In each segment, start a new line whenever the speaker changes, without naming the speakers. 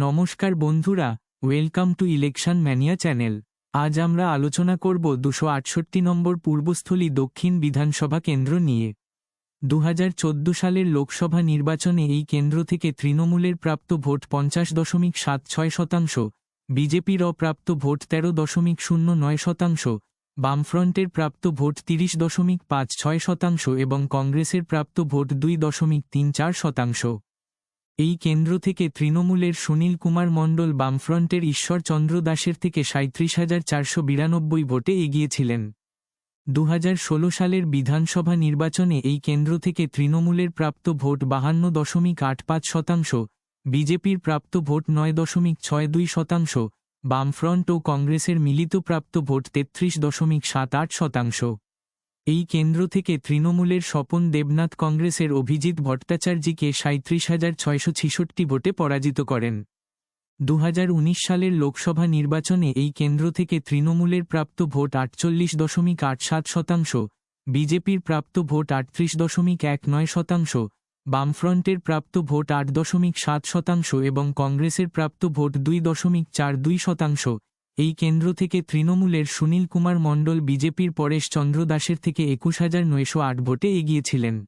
নমস্কার বন্ধুরা, welcome to election mania channel. আজ আমরা আলোচনা করব 268 নম্বর পূর্বস্থলী দক্ষিণ বিধানসভা কেন্দ্র নিয়ে। 2014 সালের লোকসভা নির্বাচনে এই কেন্দ্র থেকে তৃণমূলের প্রাপ্ত ভোট 50.76%, বিজেপির অপ্রাপ্ত ভোট 13.09%, বামফ্রন্টের প্রাপ্ত ভোট 30.56% এবং কংগ্রেসের প্রাপ্ত ভোট 2.34%। এই কেন্দ্র থেকে তৃণমূলের সুনীল কুমার মণ্ডল বামফ্রন্টের ঈশ্বরচন্দ্র দাসের থেকে 37,492 ভোটে এগিয়েছিলেন। 2016 সালের বিধানসভা নির্বাচনে এই কেন্দ্র থেকে তৃণমূলের প্রাপ্ত ভোট 52.85%, বিজেপির প্রাপ্ত ভোট 9.62%, বামফ্রন্ট ও কংগ্রেসের মিলিত প্রাপ্ত ভোট 33.78%। এই কেন্দ্র থেকে তৃণমূলের স্বপন দেবনাথ কংগ্রেসের অভিজিৎ ভট্টাচার্যকে 37,666 ভোটে পরাজিত করেন। 2019 সালের লোকসভা নির্বাচনে এই কেন্দ্র থেকে তৃণমূলের প্রাপ্ত ভোট 48.87%, বিজেপির প্রাপ্ত ভোট 38.19%, বামফ্রন্টের প্রাপ্ত ভোট 8.7% এবং কংগ্রেসের প্রাপ্ত ভোট 2.42%। এই কেন্দ্র থেকে তৃণমূলের সুনীল কুমার মণ্ডল বিজেপির পরেশ চন্দ্র দাসের থেকে 21,908 ভোটে এগিয়েছিলেন।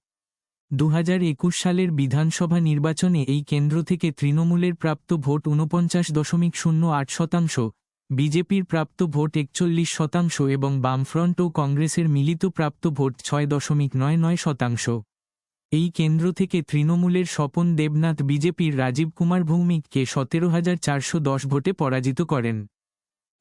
2021 সালের বিধানসভা নির্বাচনে এই কেন্দ্র থেকে তৃণমূলের প্রাপ্ত ভোট 49.08%, বিজেপির প্রাপ্ত ভোট 41% এবং বামফ্রন্ট ও কংগ্রেসের মিলিত প্রাপ্ত ভোট 6.99%। এই কেন্দ্র থেকে তৃণমূলের স্বপন দেবনাথ বিজেপির রাজীব কুমার ভৌমিককে 17,410 ভোটে পরাজিত করেন।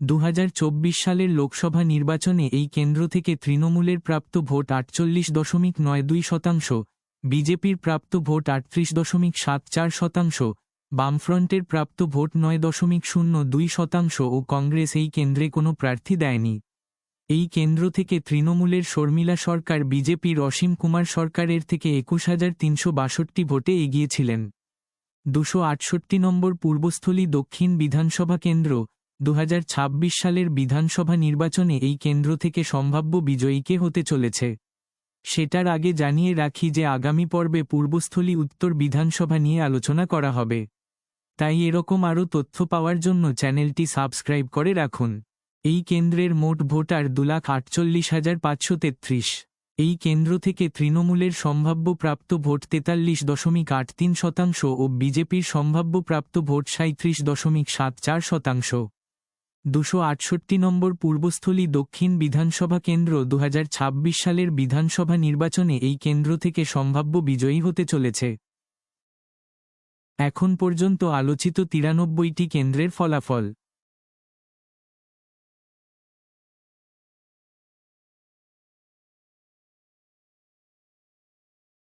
2024 সালের লোকসভা নির্বাচনে এই কেন্দ্র থেকে তৃণমূলের প্রাপ্ত ভোট 48.92%, বিজেপির প্রাপ্ত ভোট 38.74%, বামফ্রন্টের প্রাপ্ত ভোট 9.02% ও কংগ্রেস এই কেন্দ্রে কোনো প্রার্থী দেয়নি। এই কেন্দ্র থেকে তৃণমূলের শর্মিলা সরকার বিজেপির অসীম কুমার সরকারের থেকে 21,362 ভোটে এগিয়েছিলেন। 268 নম্বর পূর্বস্থলী দক্ষিণ বিধানসভা কেন্দ্র। 2026 সালের বিধানসভা নির্বাচনে এই কেন্দ্র থেকে সম্ভাব্য বিজয়ীকে হতে চলেছে। সেটার আগে জানিয়ে রাখি যে আগামী পর্বে পূর্বস্থলী উত্তর বিধানসভা নিয়ে আলোচনা করা হবে, তাই এরকম আরও তথ্য পাওয়ার জন্য চ্যানেলটি সাবস্ক্রাইব করে রাখুন। এই কেন্দ্রের মোট ভোটার 2,48,533। এই কেন্দ্র থেকে তৃণমূলের সম্ভাব্য প্রাপ্ত ভোট 43.83% ও বিজেপির সম্ভাব্য প্রাপ্ত ভোট 37.74%। 268 নম্বর পূর্বস্থলী দক্ষিণ বিধানসভা কেন্দ্র। 2026 সালের বিধানসভা নির্বাচনে এই কেন্দ্র থেকে সম্ভাব্য বিজয়ী হতে চলেছে। এখন পর্যন্ত আলোচিত 93টি কেন্দ্রের ফলাফল।